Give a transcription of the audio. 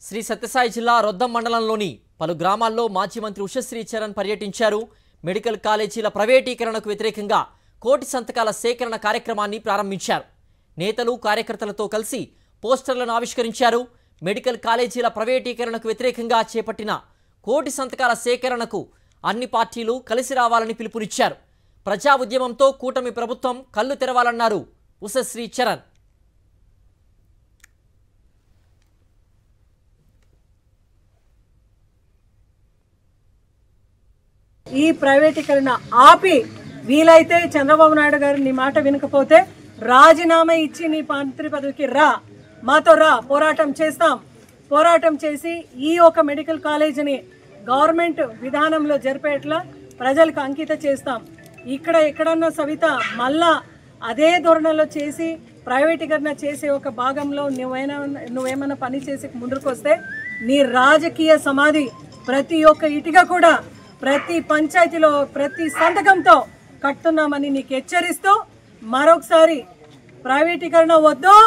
శ్రీ సత్యసాయి జిల్లా రొద్దం మండలంలోని పలు గ్రామాల్లో మాజీ మంత్రి ఉషశ్రీ చరణ్ పర్యటించారు. మెడికల్ కాలేజీల ప్రైవేటీకరణకు వ్యతిరేకంగా కోటి సంతకాల సేకరణ కార్యక్రమాన్ని ప్రారంభించారు. నేతలు కార్యకర్తలతో కలిసి పోస్టర్లను ఆవిష్కరించారు. మెడికల్ కాలేజీల ప్రైవేటీకరణకు వ్యతిరేకంగా చేపట్టిన కోటి సంతకాల సేకరణకు అన్ని పార్టీలు కలిసి రావాలని పిలుపునిచ్చారు. ప్రజా ఉద్యమంతో కూటమి ప్రభుత్వం కళ్ళు తెరవాలన్నారు ఉషశ్రీ చరణ్. ఈ ప్రైవేటీకరణ ఆపి వీలైతే చంద్రబాబు నాయుడు గారు నీ మాట వినకపోతే రాజీనామా ఇచ్చి నీ మంత్రి పదవికి రా, మాతో రా, పోరాటం చేస్తాం. పోరాటం చేసి ఈ ఒక మెడికల్ కాలేజీని గవర్నమెంట్ విధానంలో జరిపేట్లా ప్రజలకు అంకితం చేస్తాం. ఇక్కడ ఎక్కడన్నా సవిత మళ్ళా అదే ధోరణిలో చేసి ప్రైవేటీకరణ చేసే ఒక భాగంలో నువ్వేమైనా పని చేసి ముందుకు వస్తే నీ రాజకీయ సమాధి ప్రతి ఒక్క ఇటుక కూడా ప్రతి పంచాయతీలో ప్రతి సంతకంతో కట్టున్నామని నీకు హెచ్చరిస్తూ మరొకసారి ప్రైవేటీకరణ వద్దు.